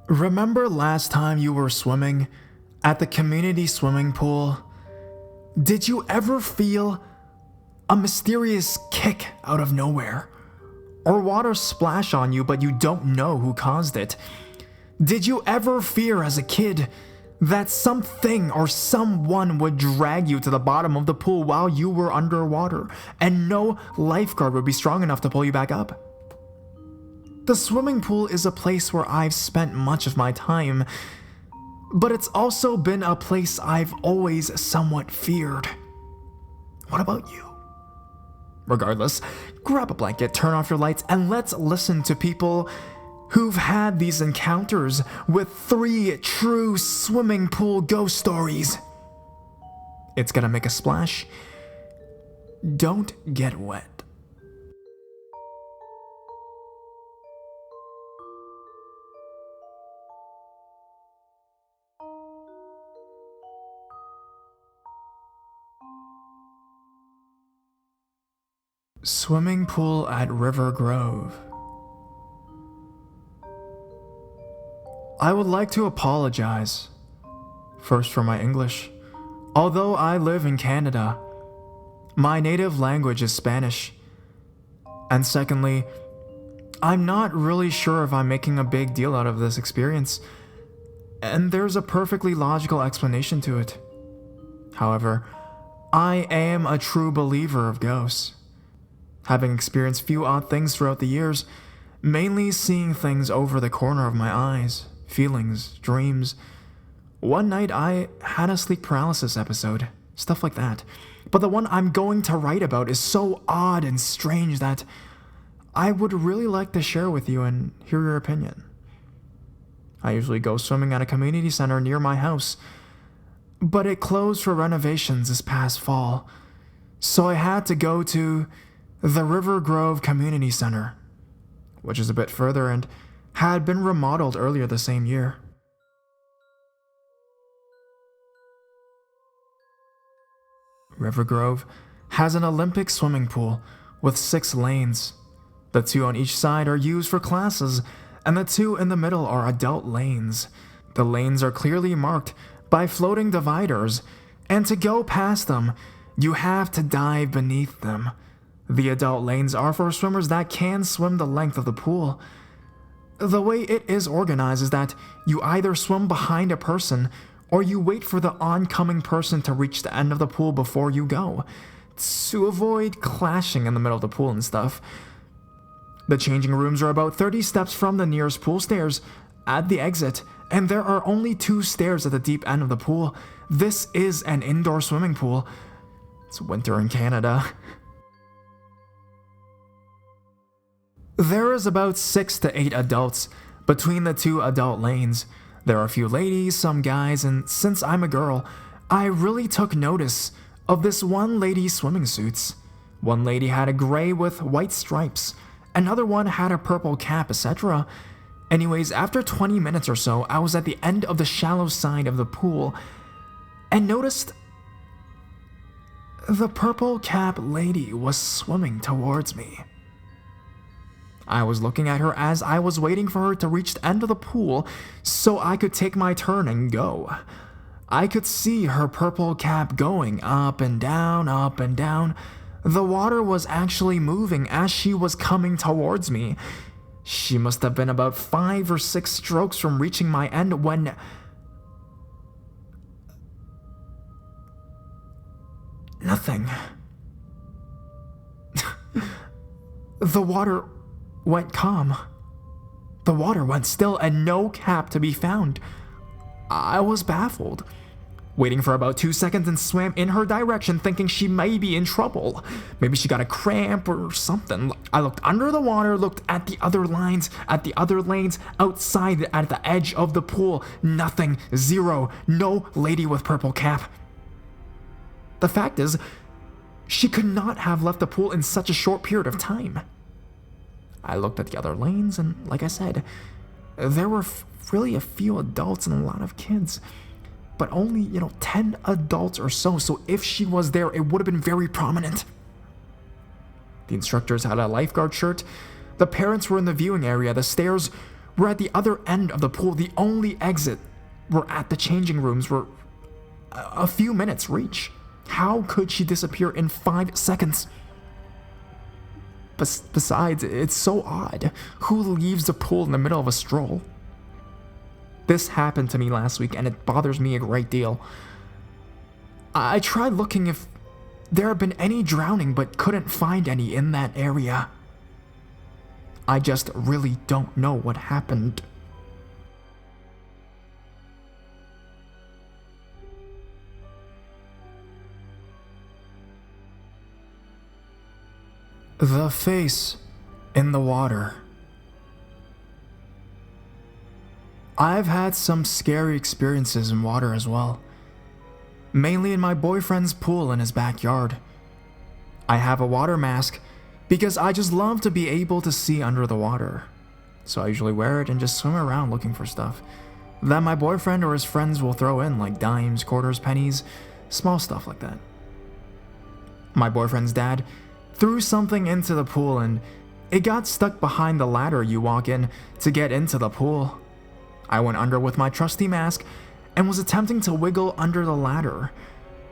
Remember last time you were swimming at the community swimming pool? Did you ever feel a mysterious kick out of nowhere? Or water splash on you but you don't know who caused it? Did you ever fear as a kid that something or someone would drag you to the bottom of the pool while you were underwater and no lifeguard would be strong enough to pull you back up? The swimming pool is a place where I've spent much of my time, but it's also been a place I've always somewhat feared. What about you? Regardless, grab a blanket, turn off your lights, and let's listen to people who've had these encounters with 3 true swimming pool ghost stories. It's gonna make a splash. Don't get wet. Swimming pool at River Grove. I would like to apologize, first for my English. Although I live in Canada, my native language is Spanish. And secondly, I'm not really sure if I'm making a big deal out of this experience, and there's a perfectly logical explanation to it. However, I am a true believer of ghosts, having experienced few odd things throughout the years, mainly seeing things over the corner of my eyes, feelings, dreams. One night I had a sleep paralysis episode, stuff like that. But the one I'm going to write about is so odd and strange that I would really like to share with you and hear your opinion. I usually go swimming at a community center near my house, but it closed for renovations this past fall, so I had to go to the River Grove Community Center, which is a bit further and had been remodeled earlier the same year. River Grove has an Olympic swimming pool with 6 lanes. The 2 on each side are used for classes, and the 2 in the middle are adult lanes. The lanes are clearly marked by floating dividers, and to go past them, you have to dive beneath them. The adult lanes are for swimmers that can swim the length of the pool. The way it is organized is that you either swim behind a person or you wait for the oncoming person to reach the end of the pool before you go, to avoid clashing in the middle of the pool and stuff. The changing rooms are about 30 steps from the nearest pool stairs at the exit, and there are only 2 stairs at the deep end of the pool. This is an indoor swimming pool. It's winter in Canada. There is about 6 to 8 adults between the 2 adult lanes. There are a few ladies, some guys, and since I'm a girl, I really took notice of this one lady's swimming suits. One lady had a gray with white stripes, another one had a purple cap, etc. Anyways, after 20 minutes or so, I was at the end of the shallow side of the pool and noticed the purple cap lady was swimming towards me. I was looking at her as I was waiting for her to reach the end of the pool so I could take my turn and go. I could see her purple cap going up and down, up and down. The water was actually moving as she was coming towards me. She must have been about 5 or 6 strokes from reaching my end when nothing. The water went calm. The water went still and no cap to be found. I was baffled, waiting for about 2 seconds and swam in her direction thinking she may be in trouble. Maybe she got a cramp or something. I looked under the water, looked at the other lanes, at the other lanes, outside at the edge of the pool. Nothing. Zero. No lady with purple cap. The fact is, she could not have left the pool in such a short period of time. I looked at the other lanes, and like I said, there were really a few adults and a lot of kids, but only, 10 adults or so, so if she was there, it would have been very prominent. The instructors had a lifeguard shirt, the parents were in the viewing area, the stairs were at the other end of the pool. The only exit were at the changing rooms were a few minutes reach. How could she disappear in 5 seconds? Besides, it's so odd. Who leaves the pool in the middle of a stroll? This happened to me last week, and it bothers me a great deal. I tried looking if there had been any drowning, but couldn't find any in that area. I just really don't know what happened. The face in the water. I've had some scary experiences in water as well. Mainly in my boyfriend's pool in his backyard. I have a water mask because I just love to be able to see under the water. So I usually wear it and just swim around looking for stuff that my boyfriend or his friends will throw in, like dimes, quarters, pennies, small stuff like that. My boyfriend's dad threw something into the pool and it got stuck behind the ladder you walk in to get into the pool. I went under with my trusty mask and was attempting to wiggle under the ladder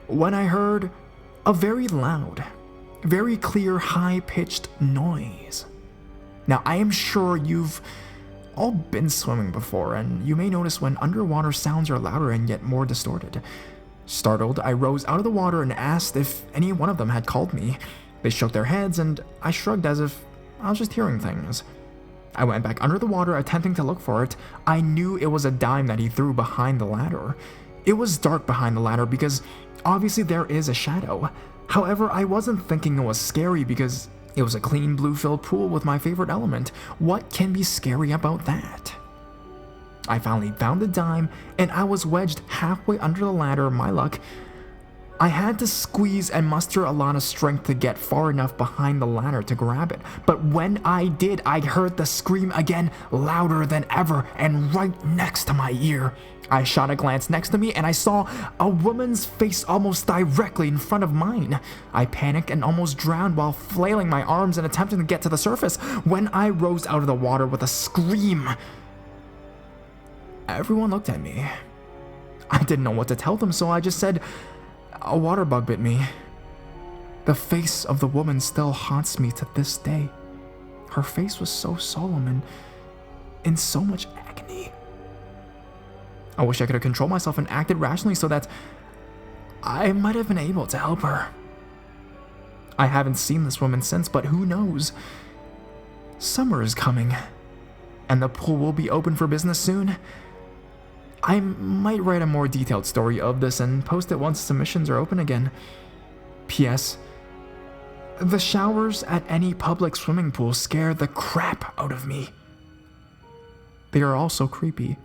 when I heard a very loud, very clear, high-pitched noise. Now, I am sure you've all been swimming before, and you may notice when underwater sounds are louder and yet more distorted. Startled, I rose out of the water and asked if any one of them had called me. They shook their heads, and I shrugged as if I was just hearing things. I went back under the water, attempting to look for it. I knew it was a dime that he threw behind the ladder. It was dark behind the ladder because obviously there is a shadow. However, I wasn't thinking it was scary because it was a clean blue-filled pool with my favorite element. What can be scary about that? I finally found the dime, and I was wedged halfway under the ladder. My luck, I had to squeeze and muster a lot of strength to get far enough behind the ladder to grab it. But when I did, I heard the scream again, louder than ever, and right next to my ear. I shot a glance next to me and I saw a woman's face almost directly in front of mine. I panicked and almost drowned while flailing my arms and attempting to get to the surface. When I rose out of the water with a scream, everyone looked at me. I didn't know what to tell them, so I just said, "A water bug bit me." The face of the woman still haunts me to this day. Her face was so solemn and in so much agony. I wish I could have controlled myself and acted rationally so that I might have been able to help her. I haven't seen this woman since, but who knows? Summer is coming, and the pool will be open for business soon. I might write a more detailed story of this and post it once submissions are open again. P.S. The showers at any public swimming pool scare the crap out of me. They are also creepy.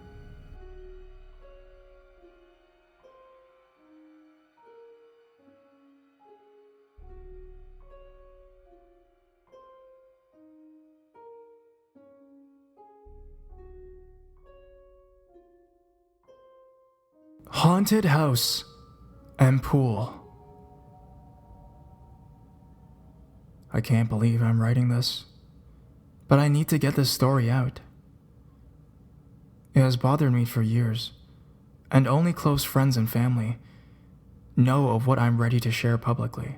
Haunted house and pool. I can't believe I'm writing this, but I need to get this story out. It has bothered me for years, and only close friends and family know of what I'm ready to share publicly.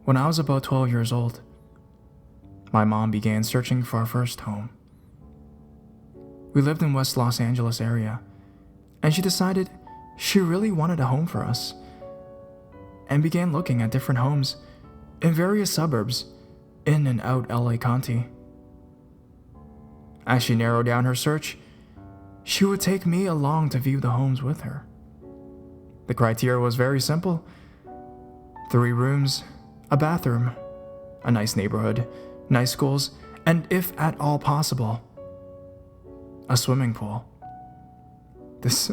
When I was about 12 years old, my mom began searching for our first home. We lived in West Los Angeles area, and she decided she really wanted a home for us, and began looking at different homes in various suburbs in and out LA County. As she narrowed down her search, she would take me along to view the homes with her. The criteria was very simple: 3 rooms, a bathroom, a nice neighborhood, nice schools, and if at all possible, a swimming pool. This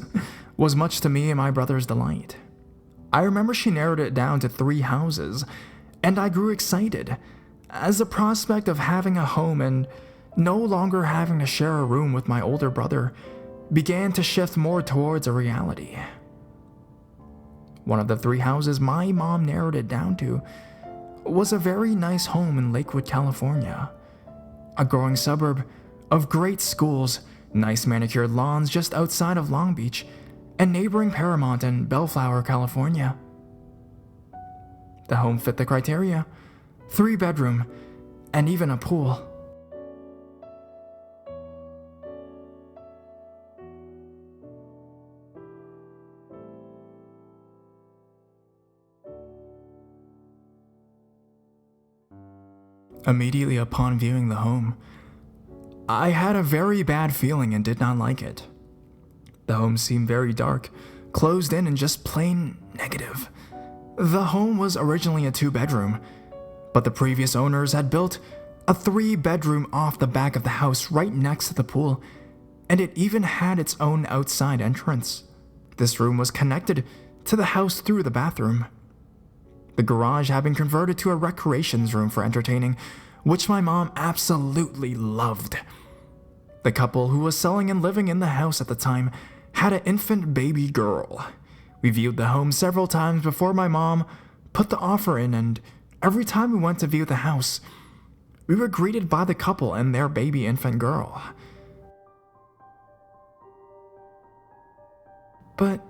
was much to me and my brother's delight. I remember she narrowed it down to 3 houses, and I grew excited, as the prospect of having a home and no longer having to share a room with my older brother began to shift more towards a reality. One of the 3 houses my mom narrowed it down to was a very nice home in Lakewood, California. a growing suburb of great schools, nice manicured lawns just outside of Long Beach, and neighboring Paramount and Bellflower, California. The home fit the criteria: 3-bedroom, and even a pool. Immediately upon viewing the home, I had a very bad feeling and did not like it. The home seemed very dark, closed in, and just plain negative. The home was originally a 2-bedroom, but the previous owners had built a 3-bedroom off the back of the house right next to the pool, and it even had its own outside entrance. This room was connected to the house through the bathroom. The garage had been converted to a recreations room for entertaining, which my mom absolutely loved. The couple who was selling and living in the house at the time had an infant baby girl. We viewed the home several times before my mom put the offer in, and every time we went to view the house, we were greeted by the couple and their baby infant girl. But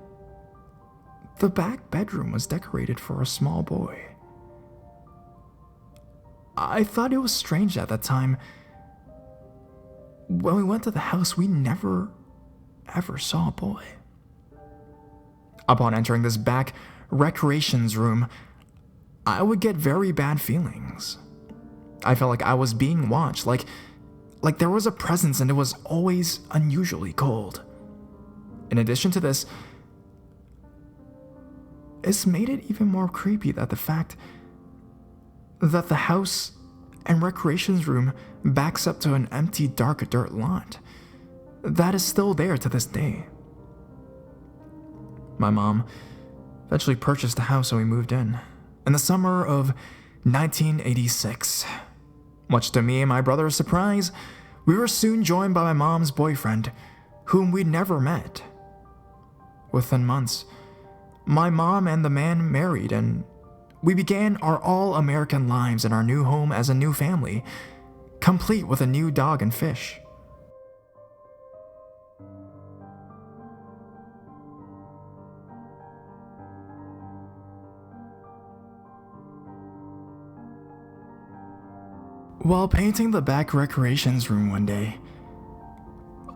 the back bedroom was decorated for a small boy. I thought it was strange at that time. When we went to the house, we never, ever saw a boy. Upon entering this back recreations room, I would get very bad feelings. I felt like I was being watched, like there was a presence, and it was always unusually cold. In addition to this, it's made it even more creepy that the fact that the house and recreations room backs up to an empty, dark dirt lot that is still there to this day. My mom eventually purchased the house and we moved in the summer of 1986. Much to me and my brother's surprise, we were soon joined by my mom's boyfriend, whom we'd never met. Within months, my mom and the man married, and we began our all-American lives in our new home as a new family, complete with a new dog and fish. While painting the back recreations room one day,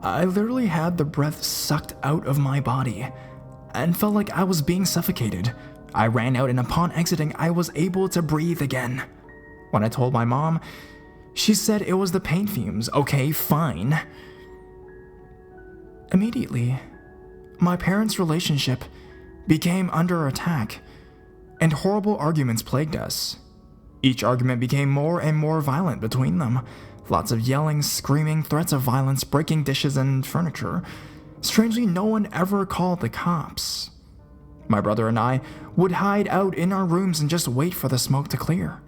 I literally had the breath sucked out of my body and felt like I was being suffocated. I ran out, and upon exiting, I was able to breathe again. When I told my mom, she said it was the paint fumes. Okay, fine. Immediately, my parents' relationship became under attack, and horrible arguments plagued us. Each argument became more and more violent between them. Lots of yelling, screaming, threats of violence, breaking dishes and furniture. Strangely, no one ever called the cops. My brother and I would hide out in our rooms and just wait for the smoke to clear.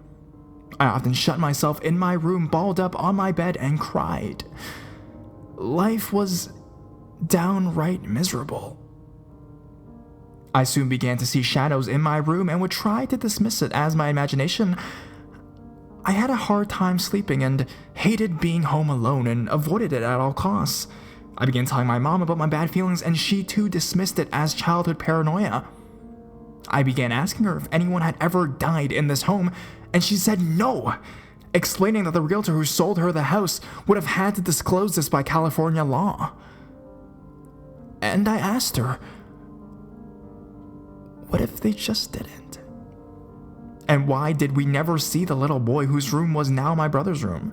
I often shut myself in my room, balled up on my bed, and cried. Life was downright miserable. I soon began to see shadows in my room and would try to dismiss it as my imagination. I had a hard time sleeping and hated being home alone and avoided it at all costs. I began telling my mom about my bad feelings, and she too dismissed it as childhood paranoia. I began asking her if anyone had ever died in this home, and she said no, explaining that the realtor who sold her the house would have had to disclose this by California law. And I asked her, what if they just didn't? And why did we never see the little boy whose room was now my brother's room?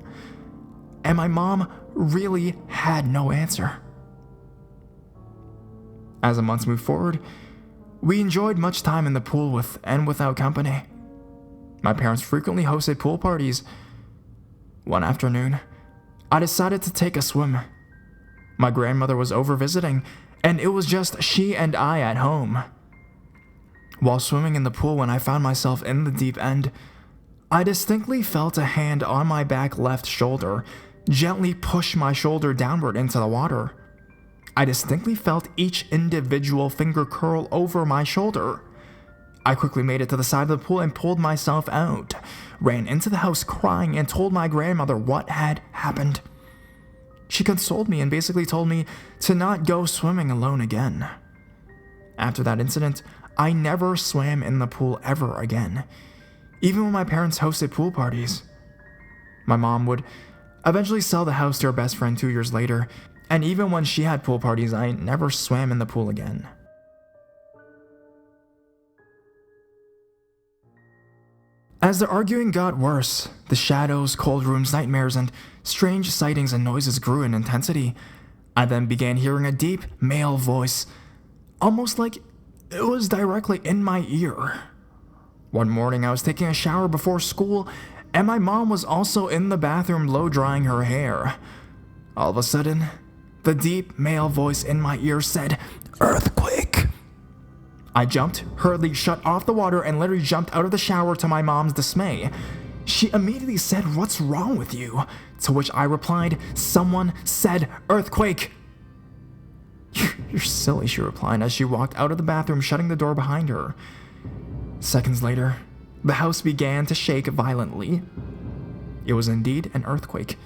And my mom really had no answer. As the months moved forward, we enjoyed much time in the pool with and without company. My parents frequently hosted pool parties. One afternoon, I decided to take a swim. My grandmother was over visiting, and it was just she and I at home. While swimming in the pool, when I found myself in the deep end, I distinctly felt a hand on my back left shoulder gently push my shoulder downward into the water. I distinctly felt each individual finger curl over my shoulder. I quickly made it to the side of the pool and pulled myself out, ran into the house crying, and told my grandmother what had happened. She consoled me and basically told me to not go swimming alone again. After that incident, I never swam in the pool ever again, even when my parents hosted pool parties. My mom would eventually sell the house to her best friend 2 years later, and even when she had pool parties, I never swam in the pool again. As the arguing got worse, the shadows, cold rooms, nightmares, and strange sightings and noises grew in intensity. I then began hearing a deep male voice, almost like it was directly in my ear. One morning, I was taking a shower before school, and my mom was also in the bathroom blow-drying her hair. All of a sudden, the deep male voice in my ear said, "Earthquake." I jumped, hurriedly shut off the water, and literally jumped out of the shower to my mom's dismay. She immediately said, "What's wrong with you?" To which I replied, "Someone said earthquake." "You're silly," she replied as she walked out of the bathroom, shutting the door behind her. Seconds later, the house began to shake violently. It was indeed an earthquake.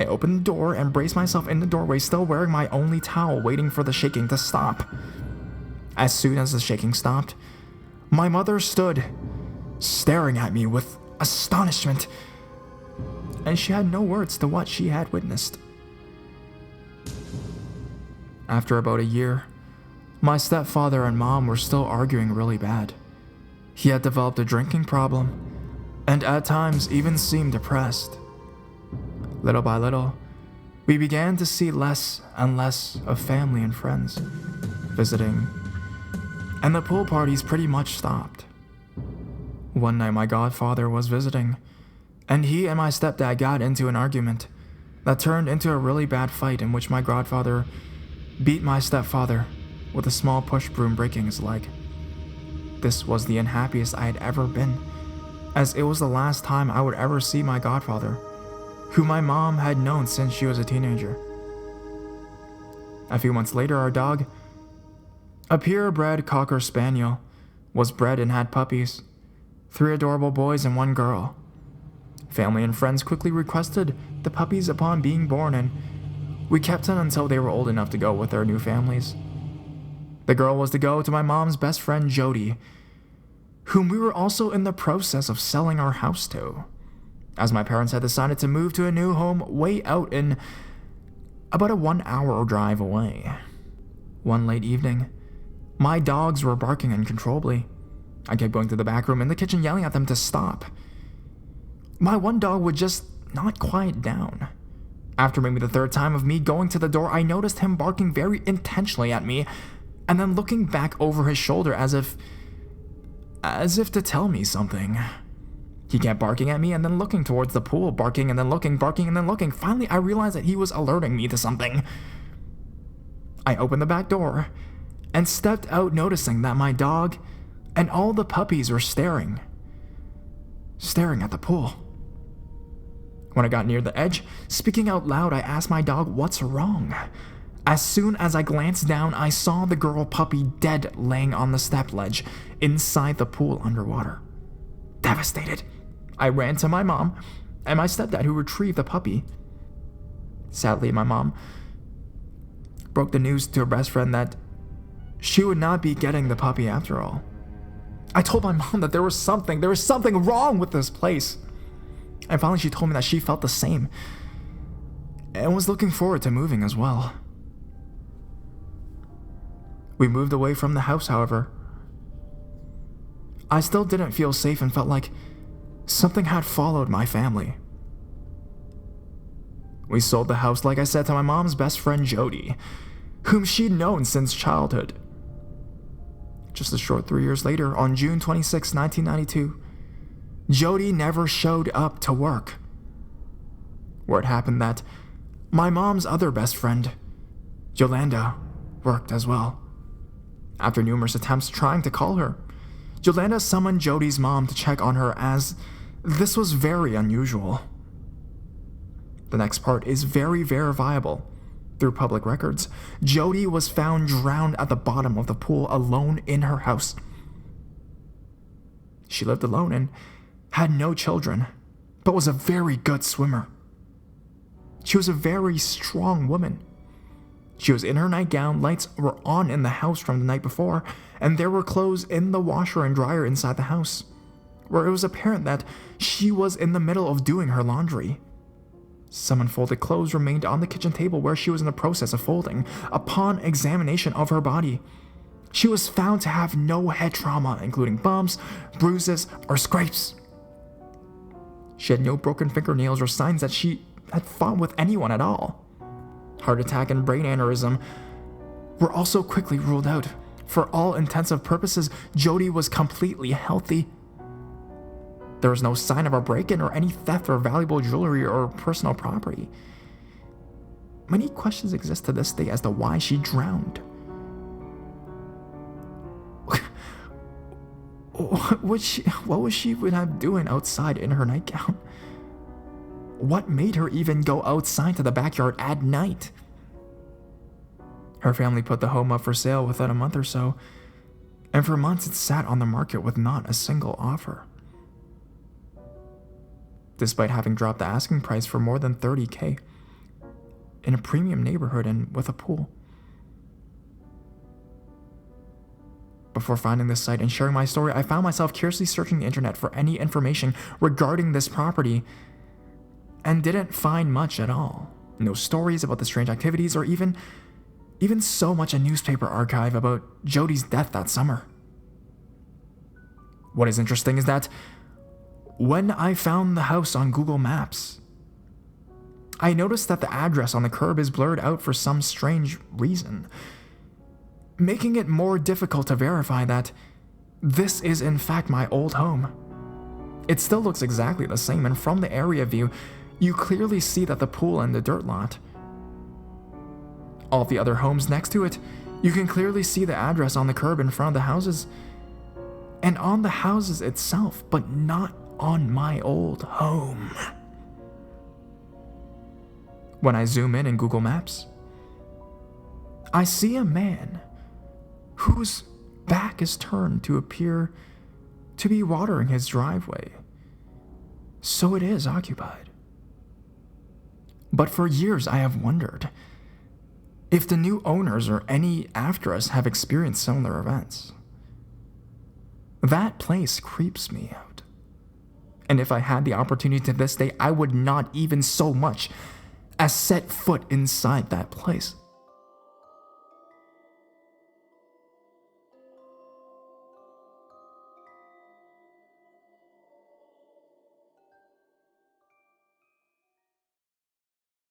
I opened the door and braced myself in the doorway, still wearing my only towel, waiting for the shaking to stop. As soon as the shaking stopped, my mother stood, staring at me with astonishment, and she had no words to what she had witnessed. After about a year, my stepfather and mom were still arguing really bad. He had developed a drinking problem, and at times even seemed depressed. Little by little, we began to see less and less of family and friends visiting, and the pool parties pretty much stopped. One night my godfather was visiting, and he and my stepdad got into an argument that turned into a really bad fight in which my godfather beat my stepfather with a small push broom, breaking his leg. This was the unhappiest I had ever been, as it was the last time I would ever see my godfather, who my mom had known since she was a teenager. A few months later, our dog, a purebred Cocker Spaniel, was bred and had puppies, 3 adorable boys and 1 girl. Family and friends quickly requested the puppies upon being born, and we kept them until they were old enough to go with their new families. The girl was to go to my mom's best friend Jody, whom we were also in the process of selling our house to, as my parents had decided to move to a new home way out in about a 1-hour drive away. One late evening, my dogs were barking uncontrollably. I kept going to the back room in the kitchen yelling at them to stop. My one dog would just not quiet down. After maybe the 3rd time of me going to the door, I noticed him barking very intentionally at me, and then looking back over his shoulder as if to tell me something. He kept barking at me and then looking towards the pool, barking and then looking, barking and then looking. Finally, I realized that he was alerting me to something. I opened the back door and stepped out, noticing that my dog and all the puppies were staring at the pool. When I got near the edge, speaking out loud, I asked my dog, "What's wrong?" As soon as I glanced down, I saw the girl puppy dead laying on the step ledge inside the pool underwater. Devastated, I ran to my mom and my stepdad, who retrieved the puppy. Sadly, my mom broke the news to her best friend that she would not be getting the puppy after all. I told my mom that there was something wrong with this place. And finally she told me that she felt the same and was looking forward to moving as well. We moved away from the house, however. I still didn't feel safe and felt like something had followed my family. We sold the house, like I said, to my mom's best friend Jody, whom she'd known since childhood. Just a short 3 years later, on June 26, 1992, Jody never showed up to work. Word happened that my mom's other best friend, Yolanda, worked as well. After numerous attempts trying to call her, Yolanda summoned Jody's mom to check on her, as this was very unusual. The next part is very verifiable. Through public records, Jody was found drowned at the bottom of the pool alone in her house. She lived alone and had no children, but was a very good swimmer. She was a very strong woman. She was in her nightgown, lights were on in the house from the night before, and there were clothes in the washer and dryer inside the house, where it was apparent that she was in the middle of doing her laundry. Some unfolded clothes remained on the kitchen table where she was in the process of folding. Upon examination of her body, she was found to have no head trauma, including bumps, bruises, or scrapes. She had no broken fingernails or signs that she had fought with anyone at all. Heart attack and brain aneurysm were also quickly ruled out. For all intensive purposes, Jody was completely healthy. There was no sign of a break-in or any theft or valuable jewelry or personal property. Many questions exist to this day as to why she drowned. What was she doing outside in her nightgown? What made her even go outside to the backyard at night? Her family put the home up for sale within a month or so, and for months it sat on the market with not a single offer. Despite having dropped the asking price for more than $30,000 in a premium neighborhood and with a pool. Before finding this site and sharing my story, I found myself curiously searching the internet for any information regarding this property and didn't find much at all. No stories about the strange activities or even so much a newspaper archive about Jody's death that summer. What is interesting is that when I found the house on Google Maps, I noticed that the address on the curb is blurred out for some strange reason, making it more difficult to verify that this is in fact my old home. It still looks exactly the same, and from the area view, you clearly see that the pool and the dirt lot. All the other homes next to it, you can clearly see the address on the curb in front of the houses, and on the houses itself, but not on my old home. When I zoom in Google Maps, I see a man whose back is turned to appear to be watering his driveway, so it is occupied. But for years I have wondered if the new owners or any after us have experienced similar events. That place creeps me out. And if I had the opportunity to this day, I would not even so much as set foot inside that place.